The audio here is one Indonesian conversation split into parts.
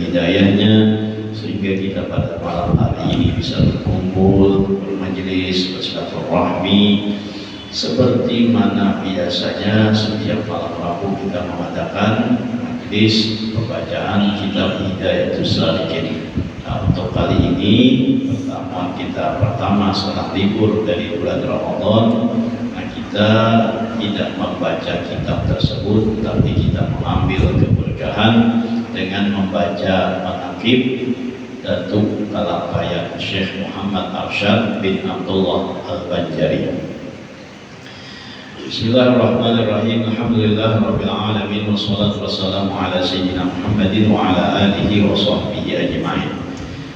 hidayahnya sehingga kita pada malam hari ini bisa berkumpul, bermajelis, bersilaturahmi seperti mana biasanya setiap malam Rabu kita mengadakan majelis pembacaan kitab Hidayatus Shaliqin. Nah, untuk kali ini pertama setelah libur dari bulan Ramadan, kita tidak membaca kitab tersebut, tapi kita mengambil keberkahan dengan membaca manaqib Datuk Kalangkaya Syekh Muhammad Arsyad bin Abdullah Al-Banjari. Bismillahirrahmanirrahim. Alhamdulillah Rabbil Alamin. Wassalatu wassalamu ala Sayyidina Muhammadin wa ala alihi wa sahbihi ajma'in.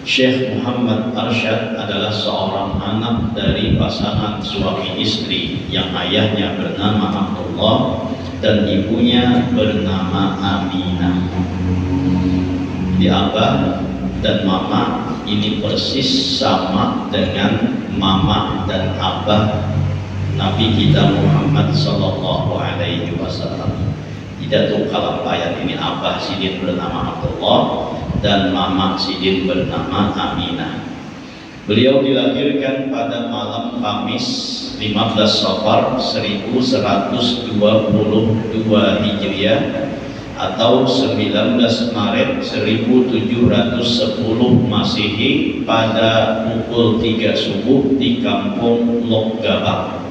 Syekh Muhammad Arsyad adalah seorang anak dari pasangan suami istri yang ayahnya bernama Abdullah dan ibunya bernama Aminah. Di abah dan mama ini persis sama dengan mama dan abah Nabi kita Muhammad sallallahu alaihi wasallam. Tidak tuh kalau ayat ini abah sidin bernama Abdullah dan mama sidin bernama Aminah. Beliau dilahirkan pada malam Kamis 15 Safar 1122 Hijriah atau 19 Maret 1710 Masehi pada pukul 3 subuh di kampung Lokgabang.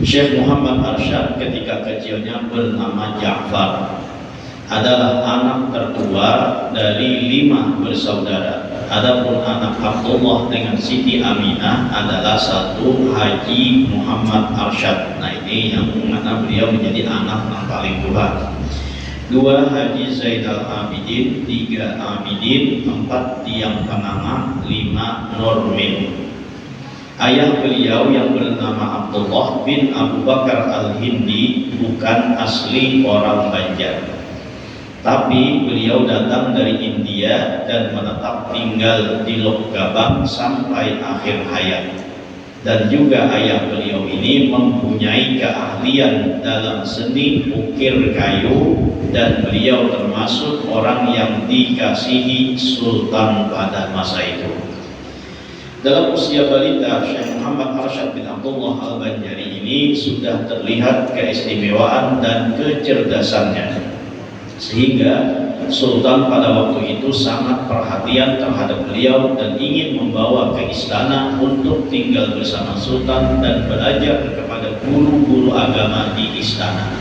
Syekh Muhammad Arsyad ketika kecilnya bernama Ja'far, adalah anak tertua dari 5 bersaudara. Adapun anak Abdullah dengan Siti Aminah adalah satu Haji Muhammad Arsyad. Nah, ini yang mana beliau menjadi anak yang paling tua. 2 Haji Zainal Abidin, 3 Abidin, 4 Tiang Penangah, 5 Nurmil. Ayah beliau yang bernama Abdullah bin Abu Bakar Al-Hindi bukan asli orang Banjar, tapi beliau datang dari India dan menetap tinggal di Lokgabang sampai akhir hayat. Dan juga ayah beliau ini mempunyai keahlian dalam seni ukir kayu, dan beliau termasuk orang yang dikasihi Sultan pada masa itu. Dalam usia balita, Syekh Muhammad Arsyad bin Abdullah Al-Banjari ini sudah terlihat keistimewaan dan kecerdasannya, sehingga Sultan pada waktu itu sangat perhatian terhadap beliau dan ingin membawa ke istana untuk tinggal bersama Sultan dan belajar kepada guru-guru agama di istana.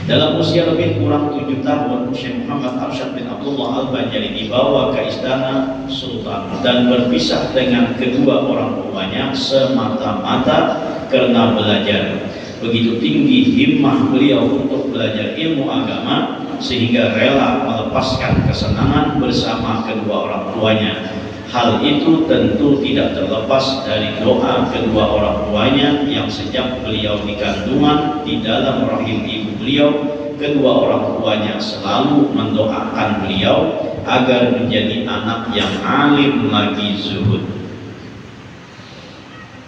Dalam usia lebih kurang 7 tahun, Syekh Muhammad Arsyad bin Abdullah Al-Banjari dibawa ke istana Sultan dan berpisah dengan kedua orang tuanya semata-mata karena belajar. Begitu tinggi himmah beliau untuk belajar ilmu agama sehingga rela melepaskan kesenangan bersama kedua orang tuanya. Hal itu tentu tidak terlepas dari doa kedua orang tuanya yang sejak beliau di kandungan di dalam rahim ibu beliau, kedua orang tuanya selalu mendoakan beliau agar menjadi anak yang alim lagi zuhud.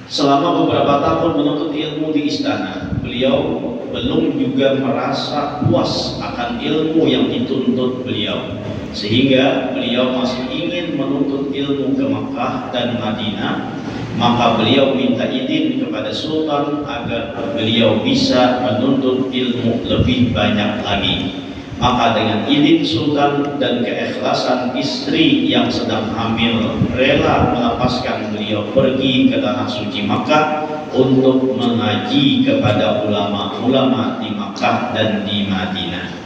Selama beberapa tahun menuntut ilmu di istana, beliau belum juga merasa puas akan ilmu yang dituntut beliau, sehingga beliau masih ingin menuntut ilmu ke Makkah dan Madinah. Maka beliau minta izin kepada Sultan agar beliau bisa menuntut ilmu lebih banyak lagi. Maka dengan izin Sultan dan keikhlasan istri yang sedang hamil, rela melepaskan beliau pergi ke tanah suci Makkah untuk mengaji kepada ulama-ulama di Makkah dan di Madinah.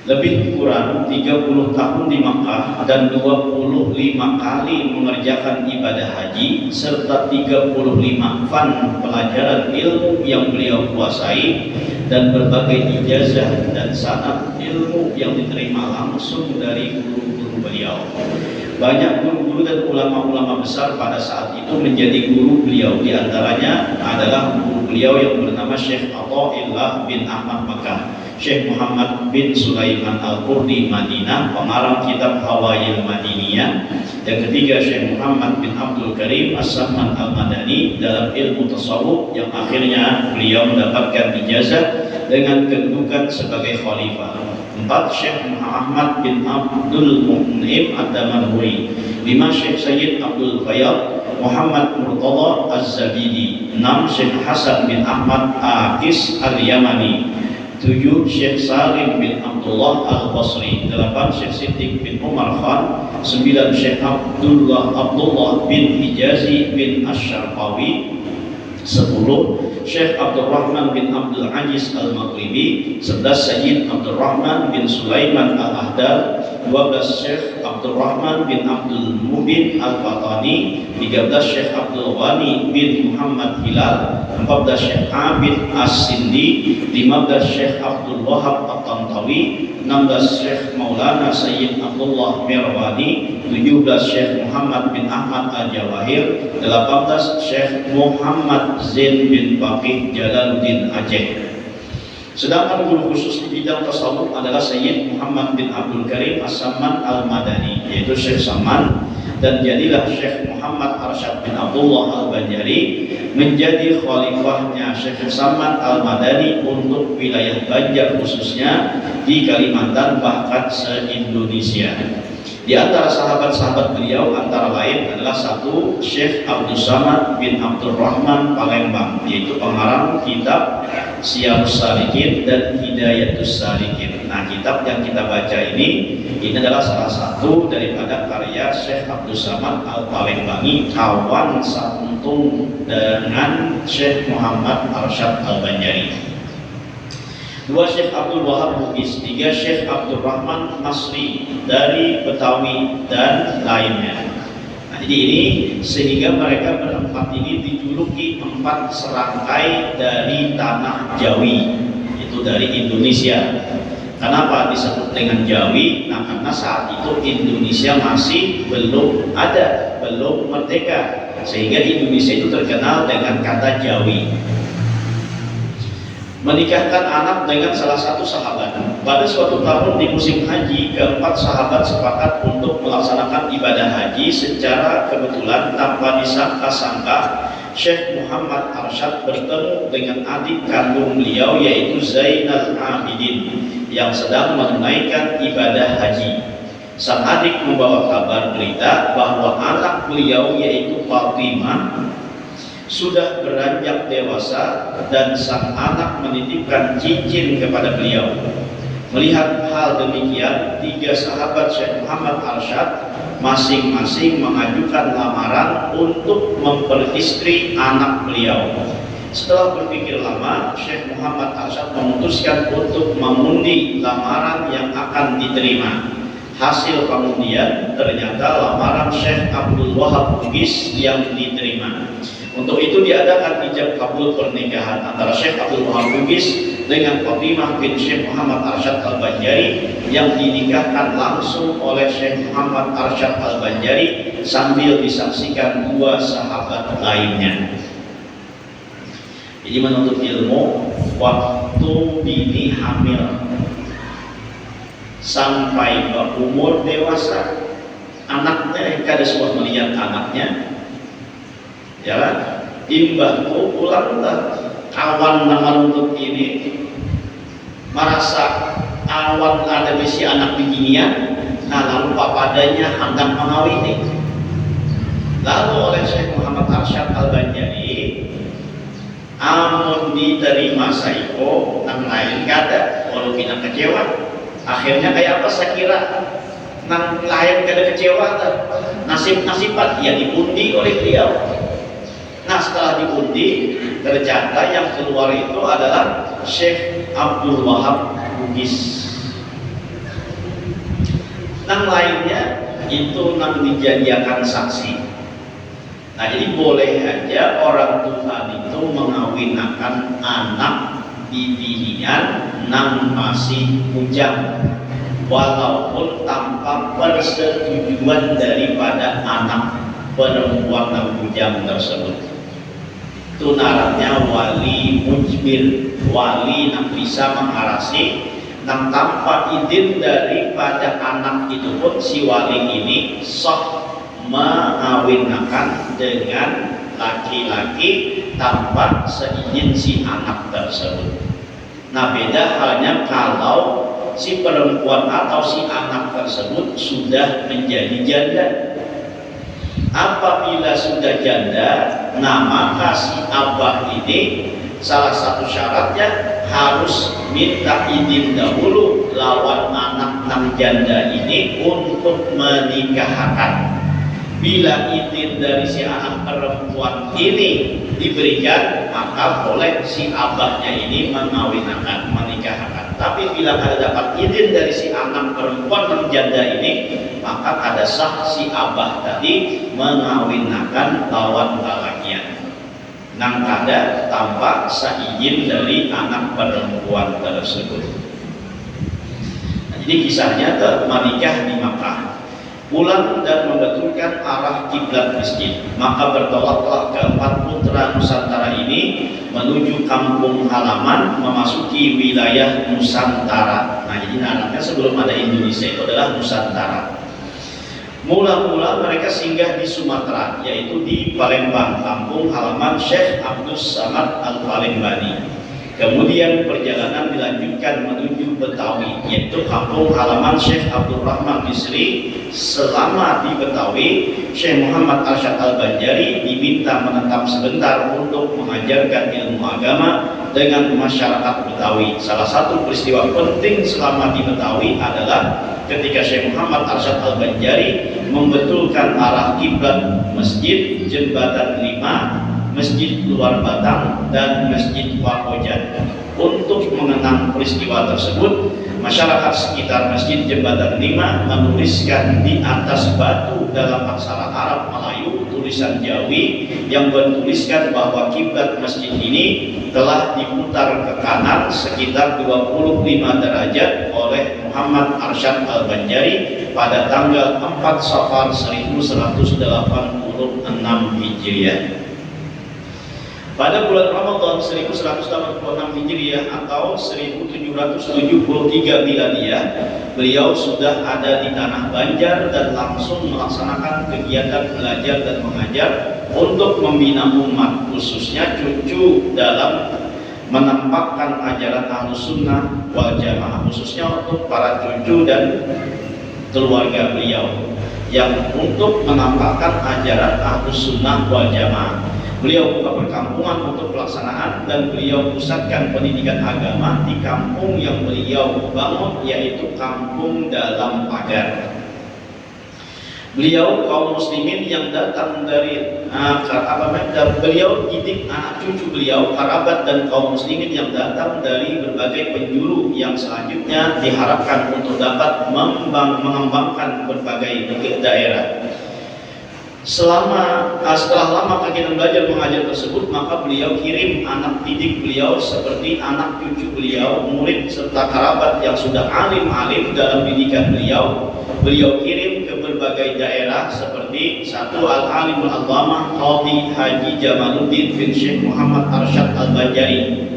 Lebih kurang 30 tahun di Makkah dan 25 kali mengerjakan ibadah haji serta 35 fan pelajaran ilmu yang beliau kuasai dan berbagai ijazah dan sanad ilmu yang diterima langsung dari guru-guru beliau. Banyak guru-guru dan ulama-ulama besar pada saat itu menjadi guru beliau. Di antaranya adalah guru beliau yang bernama Syekh Athaillah bin Ahmad Makkah, Syekh Muhammad bin Sulaiman Al-Qurdi Madinah, pengarang kitab Hawail Madiniyah. Yang ketiga Syekh Muhammad bin Abdul Karim As-Samman Al-Madani dalam ilmu tasawuf, yang akhirnya beliau mendapatkan ijazah dengan kedudukan sebagai khalifah. 4. Syekh Ahmad bin Abdul Mun'im Ad-Damanhuri. 5. Syekh Sayyid Abdul Fayyad Muhammad Murtada Az-Zabidi. 6. Syekh Hasan bin Ahmad Akis Al-Yamani. 7. Syekh Salim bin Abdullah Al-Basri. 8. Syekh Siddiq bin Umar Khan. 9. Syekh Abdullah bin Hijazi bin Asy-Syarqawi. 10. Syekh Abdul Rahman bin Abdul Aziz Al-Maghribi. 11. Sayyid Abdul Rahman bin Sulaiman Al-Ahdal. 12. Syekh Abdul Rahman bin Abdul Mubin Al-Fatani. 13. Syekh Abdul Ghani bin Muhammad Hilal. 14. Syekh Abid As-Sindi. 15. Syekh Abdul Wahab At-Tantawi. 16. Syekh Maulana Sayyid Abdullah Mirwani. 17. Syekh Muhammad bin Ahmad Al-Jawahir. 18. Syekh Muhammad Zain bin Baqih Jalaluddin Aceh. Sedangkan guru khusus di bidang tasawuf adalah Sayyid Muhammad bin Abdul Karim As-Samman Al-Madani, yaitu Syekh Samman, dan jadilah Syekh Muhammad Arsyad bin Abdullah Al-Banjari menjadi khalifahnya Syekh Samman Al-Madani untuk wilayah Banjar khususnya di Kalimantan bahkan se-Indonesia. Di antara sahabat-sahabat beliau antara lain adalah 1. Syekh Abdul Samad bin Abdul Rahman Palembang, yaitu pengarang kitab Syiarus Salikin dan Hidayatus Salikin. Nah, kitab yang kita baca ini adalah salah satu daripada karya Syekh Abdul Samad Al-Palembangi, kawan seuntung dengan Syekh Muhammad Arsyad Al-Banjari. 2. Syekh Abdul Wahab Bugis. 3. Syekh Abdul Rahman Masri dari Betawi dan lainnya. Nah, jadi ini sehingga mereka berempat ini dijuluki 4 serangkai dari tanah Jawi, itu dari Indonesia. Kenapa disebut dengan Jawi? Nah, karena saat itu Indonesia masih belum ada, belum merdeka, sehingga Indonesia itu terkenal dengan kata Jawi. Menikahkan anak dengan salah satu sahabat. Pada suatu tahun di musim haji, keempat sahabat sepakat untuk melaksanakan ibadah haji. Secara kebetulan tanpa disangka-sangka, Syekh Muhammad Arsyad bertemu dengan adik kandung beliau, yaitu Zainal Abidin, yang sedang menunaikan ibadah haji. Sang adik membawa kabar berita bahwa anak beliau, yaitu Fatimah, sudah beranjak dewasa, dan sang anak menitipkan cincin kepada beliau. Melihat hal demikian, 3 sahabat Syekh Muhammad Arsyad masing-masing mengajukan lamaran untuk memperistri anak beliau. Setelah berpikir lama, Syekh Muhammad Arsyad memutuskan untuk mengundi lamaran yang akan diterima. Hasil pengundian ternyata lamaran Syekh Abdul Wahab Bugis yang diterima. Untuk itu diadakan ijab kabul pernikahan antara Syekh Abdul Wahab Bugis dengan Fatimah bin Syekh Muhammad Arsyad Al-Banjari, yang dinikahkan langsung oleh Syekh Muhammad Arsyad Al-Banjari sambil disaksikan 2 sahabat lainnya. Jadi menuntut ilmu waktu dini hamil sampai umur dewasa, anaknya kada semua melihat anaknya, jalan imbahku pulang kawan nama untuk ini merasa awan ada besi anak beginian. Nah, lalu papadanya hendak mengawini. Lalu oleh Syekh Muhammad Arsyad Al-Banjari, amun diterima saiko nang lain kada, walau kita kecewa. Akhirnya kayak apa saya kira, nang lain kada kecewa, nasib-nasibat ya diundi oleh beliau. Nah, setelah diundi, ternyata yang keluar itu adalah Syekh Abdul Wahab Bugis. Nang lainnya itu nang dijadikan saksi. Nah, jadi boleh aja orang Tuhan itu mengawinkan anak bibinian nang masih bujang, walaupun tanpa persetujuan daripada anak perempuan nang bujang tersebut. Itu narannya wali mujbir, wali yang bisa mengarasi, yang tanpa izin daripada anak itu pun si wali ini sah mengawinkan dengan laki-laki tanpa seizin si anak tersebut. Nah, beda halnya kalau si perempuan atau si anak tersebut sudah menjadi janda. Apabila sudah janda, nah maka si abah ini salah satu syaratnya harus minta izin dahulu lawan anak janda ini untuk menikahkan. Bila izin dari si anak perempuan ini diberikan, maka boleh si abahnya ini mengawinkan, menikahkan. Tapi bila ada dapat izin dari si anak perempuan janda ini, maka ada sah si abah tadi mengawinkan lawan lalakian. Nang kada tanpa seizin dari anak perempuan tersebut. Nah, jadi kisahnya menikah di Makkah. Pulang dan membetulkan arah kiblat masjid, maka bertolaklah keempat putra Nusantara ini menuju kampung halaman, memasuki wilayah Nusantara. Nah, jadi namanya sebelum ada Indonesia itu adalah Nusantara. Mula-mula mereka singgah di Sumatera, yaitu di Palembang, kampung halaman Syekh Abdul Samad Al-Palembani. Kemudian perjalanan dilanjutkan menuju Betawi, yaitu kampung halaman Syekh Abdul Rahman Bisri. Selama di Betawi, Syekh Muhammad Arsyad Al-Banjari diminta menetap sebentar untuk mengajarkan ilmu agama dengan masyarakat Betawi. Salah satu peristiwa penting selama di Betawi adalah ketika Syekh Muhammad Arsyad Al-Banjari membetulkan arah kiblat masjid Jembatan 5, Masjid Luar Batang, dan Masjid Wakojan. Untuk mengenang peristiwa tersebut, masyarakat sekitar Masjid Jembatan 5 menuliskan di atas batu dalam aksara Arab Melayu tulisan Jawi yang bertuliskan bahwa kiblat masjid ini telah diputar ke kanan sekitar 25 derajat oleh Muhammad Arsyad Al-Banjari pada tanggal 4 Safar 1186 Hijriah. Pada bulan Ramadan 1186 Hijriah atau 1773 Miladiyah, beliau sudah ada di tanah Banjar dan langsung melaksanakan kegiatan belajar dan mengajar untuk membina umat, khususnya cucu, dalam menampakkan ajaran Ahlus Sunnah wal Jamaah, khususnya untuk para cucu dan keluarga beliau yang untuk menampakkan ajaran Ahlus Sunnah wal Jamaah. Beliau buka perkampungan untuk pelaksanaan dan beliau pusatkan pendidikan agama di kampung yang beliau bangun, yaitu kampung dalam pagar. Beliau kaum muslimin yang datang dari beliau didik anak cucu beliau, kerabat dan kaum muslimin yang datang dari berbagai penjuru yang selanjutnya diharapkan untuk dapat mengembangkan berbagai daerah. Setelah lama kegiatan belajar mengajar tersebut, maka beliau kirim anak didik beliau seperti anak cucu beliau, murid serta kerabat yang sudah alim-alim dalam didikan beliau. Beliau kirim ke berbagai daerah seperti satu Al-Alim Al-Allamah Qadhi Haji Jamaluddin bin Syekh Muhammad Arsyad Al-Banjari.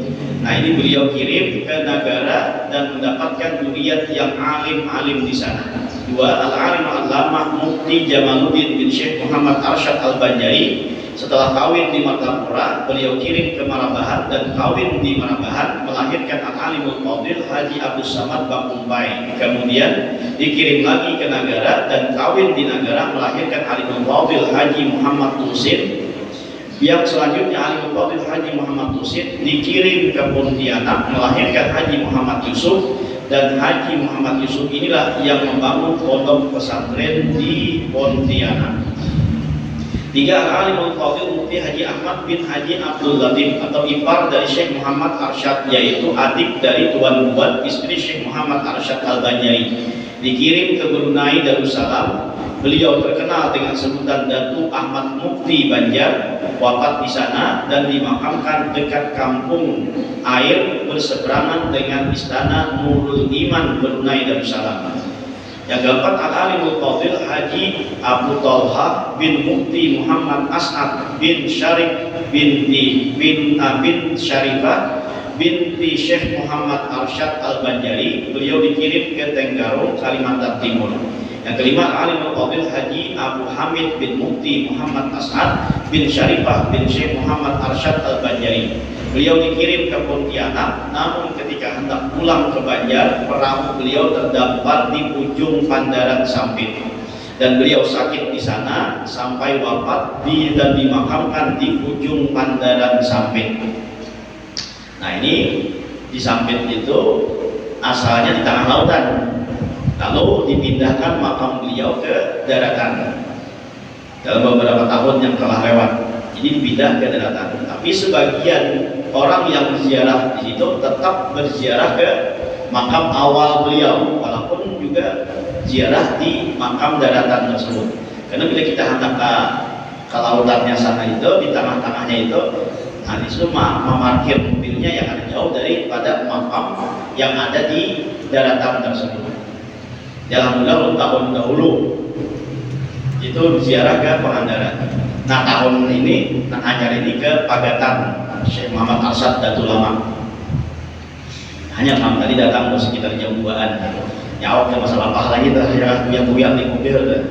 Nah, ini beliau kirim ke negara dan mendapatkan zuriat yang alim-alim di sana. Dua, Al-Alim Al-Allamah Mufti Jamaluddin bin Syekh Muhammad Arsyad Al-Banjari. Setelah kawin di Martapura, beliau kirim ke Marabahan dan kawin di Marabahan melahirkan Al-Alimul Fadil Haji Abdul Samad Bakumpai. Kemudian dikirim lagi ke Nagara dan kawin di Nagara melahirkan Alimul Fadil Haji Muhammad Tusin. Yang selanjutnya Alimul Fadil Haji Muhammad Tusin dikirim ke Pontianak melahirkan Haji Muhammad Yusuf, dan Haji Muhammad Yusuf inilah yang membangun pondok pesantren di Pontianak. Tiga, Alimul Fadil Mufti Haji Ahmad bin Haji Abdul Latif atau ipar dari Syekh Muhammad Arsyad, yaitu adik dari Tuan Buat istri Syekh Muhammad Arsyad Al-Banjari, dikirim ke Brunei Darussalam. Beliau terkenal dengan sebutan Datu Ahmad Mufti Banjar, wafat di sana dan dimakamkan dekat kampung air berseberangan dengan istana Nurul Iman Brunei Darussalam. Yang keempat, Al-Alimul Fadil Haji Abu Talha bin Mufti Muhammad As'ad bin Syarif bin Syarifah binti Syekh Muhammad Arsyad Al-Banjari. Beliau dikirim ke Tenggarong, Kalimantan Timur. Yang kelima, Alimul Fadil Haji Abu Hamid bin Mufti Muhammad As'ad bin Syarifah bin Syekh Muhammad Arsyad Al-Banjari. Beliau dikirim ke Pontianak, namun ketika hendak pulang ke Banjar, perahu beliau terdampar di ujung Pandaran Sampit, dan beliau sakit di sana sampai wafat dan dimakamkan di ujung Pandaran Sampit. Nah, ini di Sampit itu asalnya di tengah lautan, lalu dipindahkan makam beliau ke daratan dalam beberapa tahun yang telah lewat. Jadi dipindah ke daratan, tapi sebagian orang yang berziarah di situ tetap berziarah ke makam awal beliau, walaupun juga ziarah di makam daratan tersebut. Karena bila kita hendak ke lautannya sana itu, di tengah-tengahnya itu, nah disitu memarkir mobilnya yang ada jauh daripada makam yang ada di daratan tersebut. Alhamdulillah tahun dahulu itu ziarah ke Pangandaran. Nah, tahun ini Anyar ini ke Pagatan Syekh Muhammad Arsyad Datul Lama. Hanya malam tadi datang sekitar jam 2-an. Ya awak masalah apa lagi dah ya buyang di mobil dah.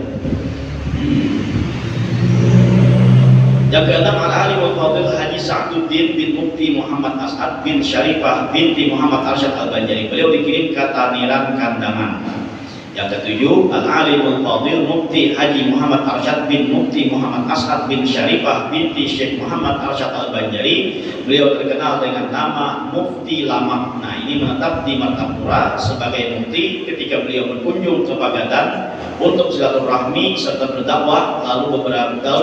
Yang keenam, al-alim al-fadil Haji Sa'duddin bin Mufti Muhammad As'ad bin Syarifah binti Muhammad Arsyad Al-Banjari. Beliau dikirim ke Taniran Kandangan. Yang ketujuh, al-alim al-fadil Mufti Haji Muhammad Arsyad bin Mufti Muhammad As'ad bin Syarifah binti Syekh Muhammad Arsyad Al-Banjari. Beliau terkenal dengan nama Mufti Lama. Nah, ini menetap di Martapura sebagai mufti ketika beliau berkunjung ke Pagatan untuk silaturahmi serta berdakwah, lalu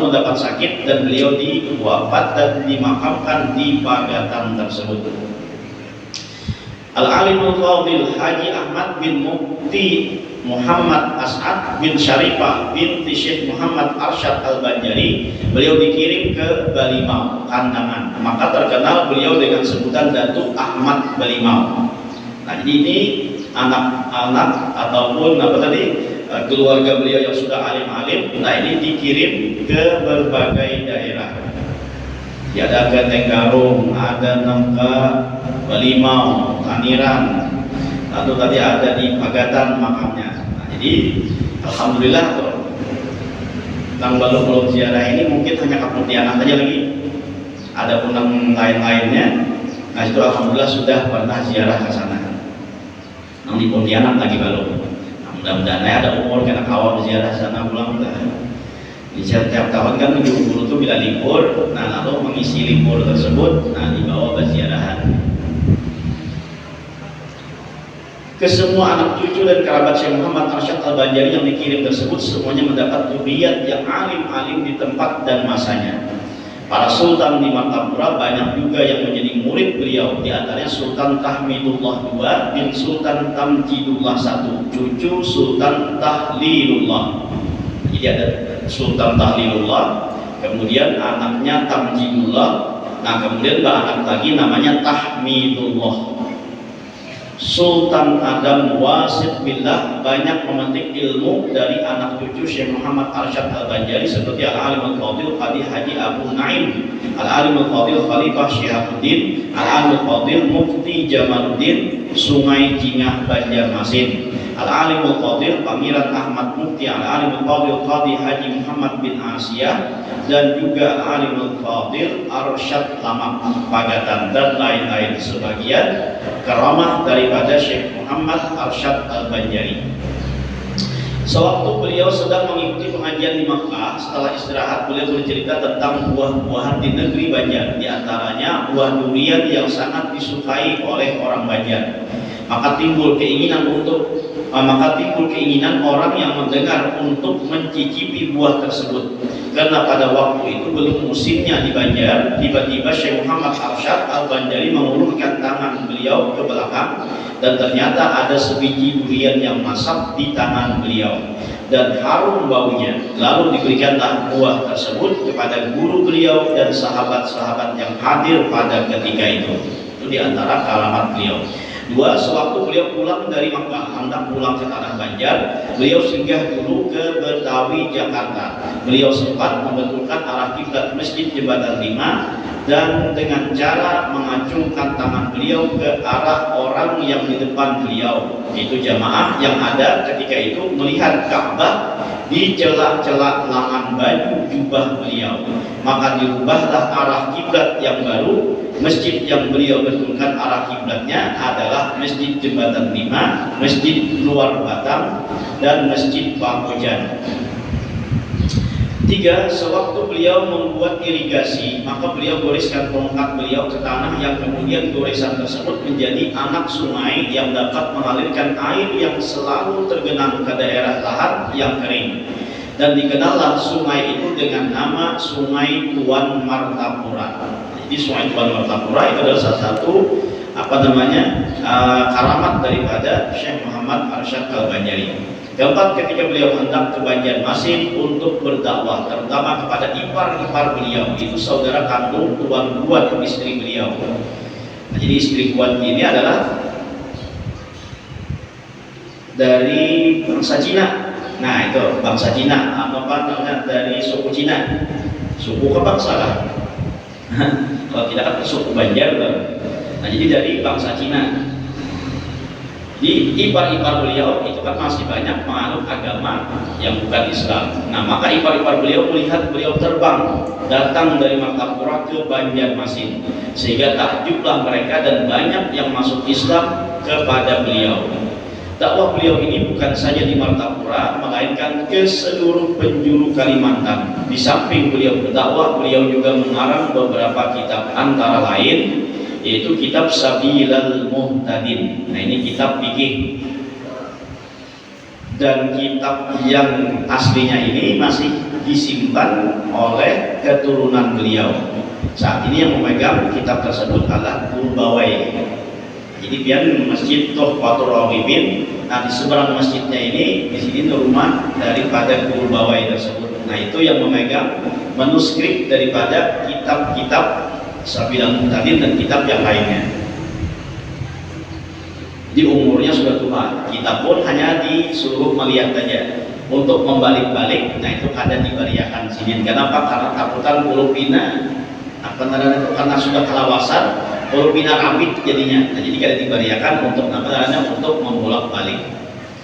mendapat sakit dan beliau diwafat dan dimakamkan di Pagatan tersebut. Al-alimul fadil Haji Ahmad bin Mufti Muhammad As'ad bin Syarifah binti Syekh Muhammad Arsyad Al-Banjari. Beliau dikirim ke Balimau, Kandangan. Maka terkenal beliau dengan sebutan Datuk Ahmad Balimau. Nah, jadi ini anak-anak ataupun keluarga beliau yang sudah alim-alim. Nah, ini dikirim ke berbagai daerah. Ya, ada ke Tenggarong, ada Nangka, Balimau, Taniran, lalu tadi ada di Pagatan makamnya. Nah, jadi alhamdulillah yang belum ziarah ini mungkin hanya ke Pontianak saja lagi. Ada pun yang lain-lainnya. Nah, itu alhamdulillah sudah pernah ziarah ke sana. Yang di Pontianak lagi belum. Nah, mudah-mudahan ada umur kena kawal ziarah sana pulang. Di setiap tahun kan guru-guru itu bila libur, nah lalu mengisi libur tersebut, nah dibawa ke ziarahan. Ke semua anak cucu dan kerabat Syekh Muhammad Arsyad Al-Banjari yang dikirim tersebut semuanya mendapat dzurriyyat yang alim-alim di tempat dan masanya. Para sultan di Martapura banyak juga yang menjadi murid beliau, di antaranya Sultan Tahmidullah II bin Sultan Tamjidullah I, cucu Sultan Tahlilullah. Jadi ada Sultan Tahlilullah, kemudian anaknya Tamjidullah, nah kemudian anak lagi namanya Tahmidullah. Sultan Adam Wasid Billah banyak memetik ilmu dari anak cucu Syekh Muhammad Arsyad Al-Banjari seperti Al-Alim Al-Fadil Qadi Haji Abu Naim, Al-Alim Al-Fadil Khalifah Syihabuddin, Al-Alim Al-Fadil Mufti Jamaluddin Sungai Jingah Banjarmasin, Al-Alim Al-Fadil Pangeran Ahmad Mufti, Al-Alim Al-Fadil Qadi Haji Muhammad bin Asiyah, dan juga Al-Alim Al-Fadil Arsyad Lama Pagatan, dan lain-lain. Sebagian karamah daripada Syekh Muhammad Arsyad Al-Banjari. Sewaktu beliau sedang mengikuti pengajian di Makkah, setelah istirahat beliau bercerita tentang buah-buahan di negeri Banjar, di antaranya buah durian yang sangat disukai oleh orang Banjar. Maka timbul keinginan orang yang mendengar untuk mencicipi buah tersebut. Karena pada waktu itu belum musimnya di Banjar, tiba-tiba Syekh Muhammad Arsyad Al-Banjari mengulurkan tangan beliau ke belakang, dan ternyata ada sebiji durian yang masak di tangan beliau dan harum baunya. Lalu diberikanlah buah tersebut kepada guru beliau dan sahabat-sahabat yang hadir pada ketika itu. Itu diantara karamat beliau. Dua, sewaktu beliau pulang dari Makkah, hendak pulang ke tanah Banjar, beliau singgah dulu ke Betawi, Jakarta. Beliau sempat membetulkan arah kiblat Masjid Jembatan 5 dan dengan cara mengacungkan tangan beliau ke arah orang yang di depan beliau, yaitu jamaah yang ada ketika itu melihat Ka'bah di celah-celah lengan baju jubah beliau. Maka dirubahlah arah kiblat yang baru. Masjid yang beliau betulkan arah kiblatnya adalah Masjid Jembatan 5, Masjid Luar Batang, dan Masjid Pakojan. 3. Sewaktu beliau membuat irigasi, maka beliau goreskan tongkat beliau ke tanah yang kemudian goresan tersebut menjadi anak sungai yang dapat mengalirkan air yang selalu tergenang ke daerah lahar yang kering. Dan dikenallah sungai itu dengan nama Sungai Tuan Martapura. Jadi Sungai Tuan Martapura itu adalah salah satu karamat daripada Syekh Muhammad Arsyad Al-Banjari. Keempat, ketika beliau hendak ke Banjarmasin untuk berdakwah, terutama kepada ipar-ipar beliau, itu saudara kandung Tuan Guat, istri beliau. Nah, jadi istri Guat ini adalah dari bangsa Cina. Nah, itu bangsa Cina, apa namanya, dari suku Cina. Suku ke bangsa lah. Kalau tidak kan suku Banjar lah. Nah, jadi dari bangsa Cina. Di ipar-ipar beliau itu kan masih banyak penganut agama yang bukan Islam. Nah, maka ipar-ipar beliau melihat beliau terbang datang dari Martapura ke Banjarmasin, sehingga takjublah mereka dan banyak yang masuk Islam kepada beliau. Dakwah beliau ini bukan saja di Martapura, melainkan ke seluruh penjuru Kalimantan. Di samping beliau berdakwah, beliau juga mengarang beberapa kitab, antara lain yaitu kitab Sabilal Muhtadin. Nah, ini kitab fikih, dan kitab yang aslinya ini masih disimpan oleh keturunan beliau. Saat ini yang memegang kitab tersebut adalah Gurbawai. Jadi biar Masjid Tuhfatur Raghibin. Nah, di seberang masjidnya ini, di sini rumah daripada Gurbawai tersebut. Nah, itu yang memegang manuskrip daripada kitab-kitab Sabilal Muhtadin dan kitab yang lainnya. Di umurnya sudah tua, kita pun hanya disuruh melihat saja. Untuk membalik-balik, nah itu ada dibariakan sini. Kenapa? Karena takutan Pulupina, karena sudah kelawasan, Pulupina rabit jadinya. Nah, jadi kada dibariakan untuk untuk membolak-balik.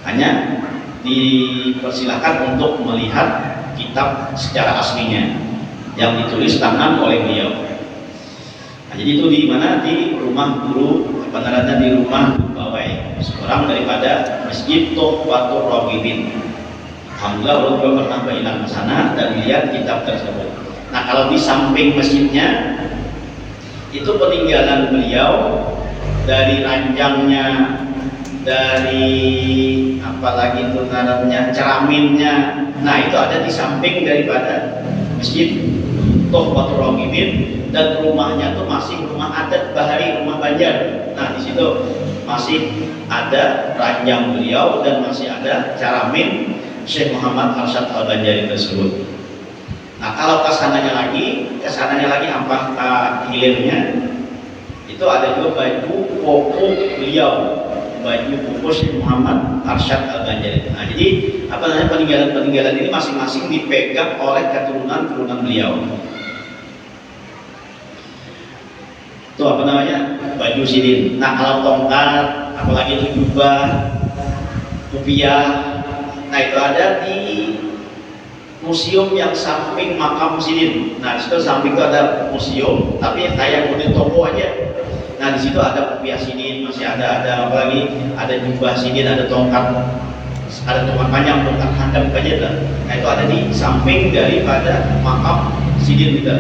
Hanya dipersilahkan untuk melihat kitab secara aslinya yang ditulis tangan oleh beliau. Jadi itu di mana? Di rumah guru, di rumah Bawai, seorang daripada Masjid Tuhfatur Raghibin. Alhamdulillah Allah juga pernah bailan ke sana dan lihat kitab tersebut. Nah, kalau di samping masjidnya itu peninggalan beliau dari ranjangnya, dari apalagi itu namanya ceraminnya. Nah, itu ada di samping daripada Masjid Tuhfatur Raghibin. Dan rumahnya tuh masih rumah adat Bahari, rumah Banjar. Nah, di situ masih ada ranjang beliau dan masih ada caramin Syekh Muhammad Arsyad Al-Banjari tersebut. Nah, kalau kesananya lagi apa hilirnya? Itu ada juga baju koko beliau, baju koko Syekh Muhammad Arsyad Al-Banjari. Nah, jadi peninggalan-peninggalan ini masing-masing dipegang oleh keturunan beliau. Itu baju sidin. Nah, kalau tongkat, apalagi itu jubah, kupiah, nah itu ada di museum yang samping makam sidin. Nah, di situ samping itu ada museum, tapi kayak model toko aja. Nah, di situ ada kupiah sidin, masih ada apalagi ada jubah sidin, ada tongkat panjang, tongkat handap aja. Nah, itu ada di samping daripada makam sidin kita.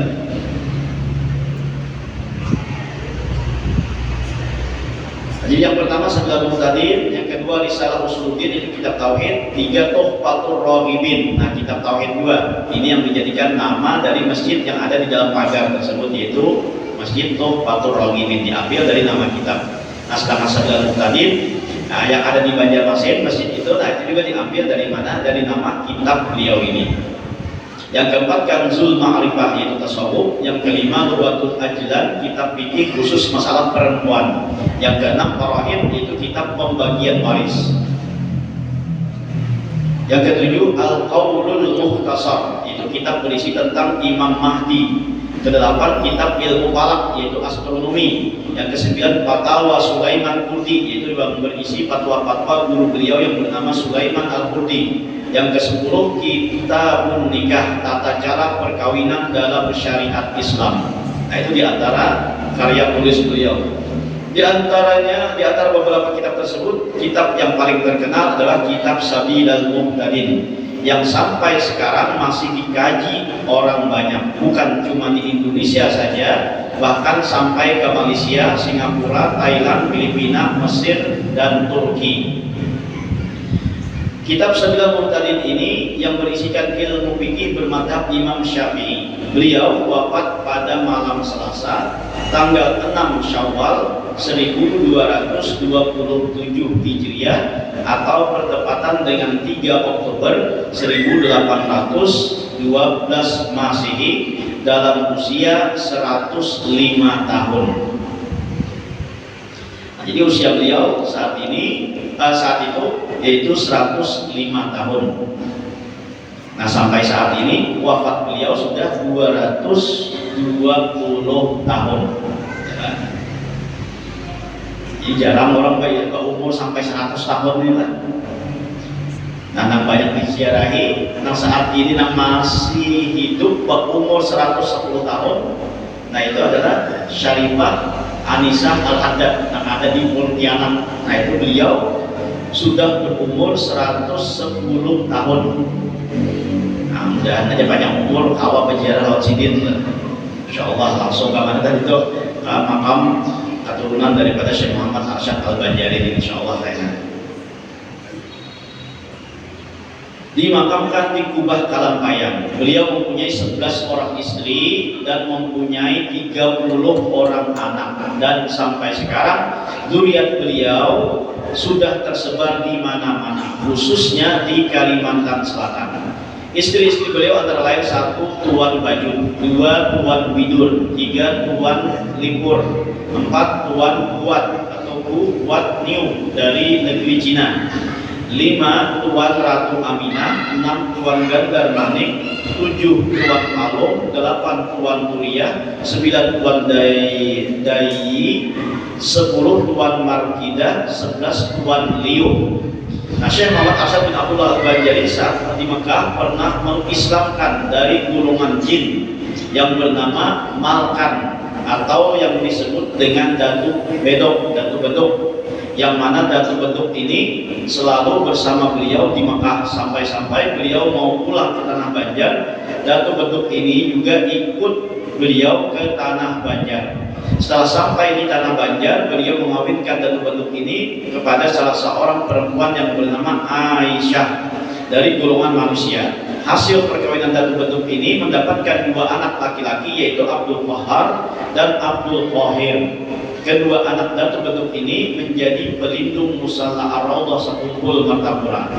Jadi yang pertama Sabilal Muhtadin, yang kedua Risalah Usuluddin, itu kitab tauhid. 3 Tuhfatur Raghibin, nah kitab tauhid 2. Ini yang dijadikan nama dari masjid yang ada di dalam pagar tersebut, yaitu Masjid Tuhfatur Raghibin, diambil dari nama kitab. Nah, sedangkan Sabilal Muhtadin, nah, yang ada di Banjarmasin, masjid itu, nah itu juga diambil dari mana? Dari nama kitab beliau ini. Yang keempat Kanzul Ma'rifah, yaitu tasawuf. Yang kelima Lughatul Ajlan, kitab fikih khusus masalah perempuan. Yang keenam Faraid, yaitu kitab pembagian waris. Yang ketujuh Al-Qaulul Mukhtasar, yaitu kitab berisi tentang Imam Mahdi. Kedelapan kitab ilmu falak, yaitu astronomi. Yang kesembilan Fatwa Sulaiman Qurdi, yaitu berisi fatwa-fatwa guru beliau yang bernama Sulaiman Al-Qurdi. Yang ke-10 Kitabun Nikah, tata cara perkawinan dalam syariat Islam. Nah, itu diantara karya tulis beliau. Di antara beberapa kitab tersebut, kitab yang paling terkenal adalah kitab Sabilal Muhtadin, yang sampai sekarang masih dikaji orang banyak, bukan cuma di Indonesia saja, bahkan sampai ke Malaysia, Singapura, Thailand, Filipina, Mesir, dan Turki. Kitab Sabilal Muhtadin ini yang berisikan ilmu fikih bermadhab Imam Syafi'i. Beliau wafat pada malam Selasa, tanggal 6 Syawal 1227 Hijriah atau bertepatan dengan 3 Oktober 1812 Masehi dalam usia 105 tahun. Nah, jadi usia beliau saat itu yaitu 105 tahun. Nah, sampai saat ini wafat beliau sudah 220 tahun. Ya. Jadi jarang orang ke umur sampai 100 tahun ini kan. Nah, banyak diziarahi. Nah, saat ini masih hidup berumur 110 tahun. Nah, itu adalah Syarifah Anisah Al-Haddad yang ada di Pontianak. Nah, itu beliau sudah berumur 110 tahun. Nah, mudah-mudahan aja banyak umur awal berziarah laut sidin. Insyaallah langsung ke mana tadi itu makam keturunan daripada Syekh Muhammad Arsyad Al-Banjari, insyaallah kayaknya. Dimakamkan di Kubah Kalampayang. Beliau mempunyai 11 orang istri dan mempunyai 30 orang anak, dan sampai sekarang zuriat beliau sudah tersebar di mana-mana, khususnya di Kalimantan Selatan. Istri-istri beliau antara lain 1 Tuan Bajun, 2 Tuan Widur, 3 Tuan Limpur, 4 Tuan Kuat atau Kuat Niu dari negeri Cina, 5 Tuan Ratu Aminah, 6 Tuan Gandar Manik, 7 Tuan Malung, 8 Tuan Turia, 9 Tuan Dayi, 10 Tuan Markida, 11 Tuan Liu. Nah, Syekh Muhammad Arsyad bin Abdullah Al-Banjari saat di Mekah pernah mengislamkan dari golongan jin yang bernama Malkan, atau yang disebut dengan Datu Bedok, yang mana Datu Bedok ini selalu bersama beliau di Mekah. Sampai-sampai beliau mau pulang ke Tanah Banjar, Datu Bedok ini juga ikut beliau ke Tanah Banjar. Setelah sampai di Tanah Banjar, beliau mengawinkan Datu Bedok ini kepada salah seorang perempuan yang bernama Aisyah dari golongan manusia. Hasil perkawinan Datu Bedok ini mendapatkan 2 anak laki-laki, yaitu Abdul Qahar dan Abdul Qahir. Kedua anak Datu Bedok ini menjadi pelindung musalla Ar-Raudhah Sekumpul Martapura.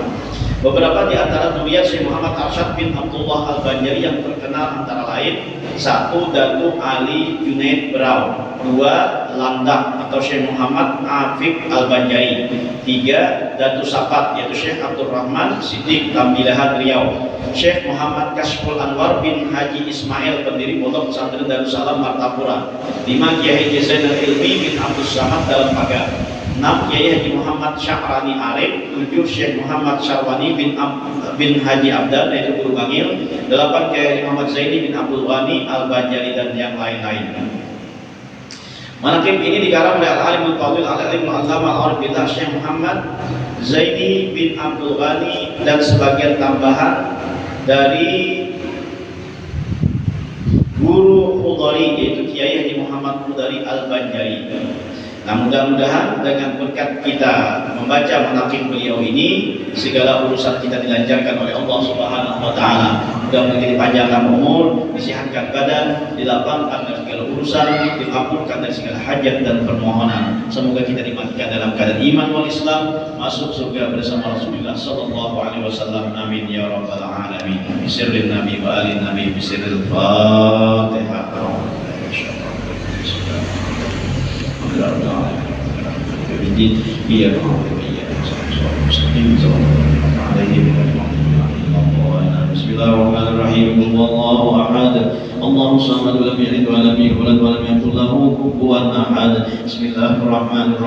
Beberapa di antara zuriat Syekh Muhammad Arsyad bin Abdullah Al-Banjari yang terkenal antara lain: 1 Datu Ali Junaid Berau, 2 Landak atau Syekh Muhammad Afif Al-Banjari, 3 Datu Sapat yaitu Syekh Abdul Rahman Siddiq Tambilahan Riau, Syekh Muhammad Kashful Anwar bin Haji Ismail pendiri Pondok Pesantren Darussalam Martapura, 5 Kiai Zainal Ilmi bin Abdul Samad dalam Pagar, 6 Kiai Haji Muhammad Syahrani Arif, 7 Syekh Muhammad Syarwani bin Haji Abdan yaitu Guru Bangil, 8 Kiai Muhammad Zaini bin Abdul Ghani Al-Banjari, dan yang lain-lain. Manaqib ini dikarang oleh Al-Alimul Fadil Al-Alimul Allama Al-Arif Billah Syekh Muhammad Zaini bin Abdul Ghani, dan sebagian tambahan dari Guru Khudari yaitu Kiai Haji Muhammad Khudari Al-Banjari. Nah, mudah-mudahan dengan berkat kita membaca manaqib beliau ini, segala urusan kita dilancarkan oleh Allah Subhanahu wa taala. Mudah-mudahan dipanjangkan umur, disehatkan badan, dilapangkan dari segala urusan, dikabulkan dari segala hajat dan permohonan. Semoga kita dimatikan dalam keadaan iman wal Islam, masuk surga bersama Rasulullah sallallahu alaihi wasallam. Amin ya rabbal alamin. Bisirrin nabi wa alin nabi bisirril Fatihah. Bismillahirrahmanirrahim. Wallahu ahad. Allahu samad, lam yalid wa lam yulad wa lam yakul lahu kufuwan ahad. Bismillahirrahmanirrahim.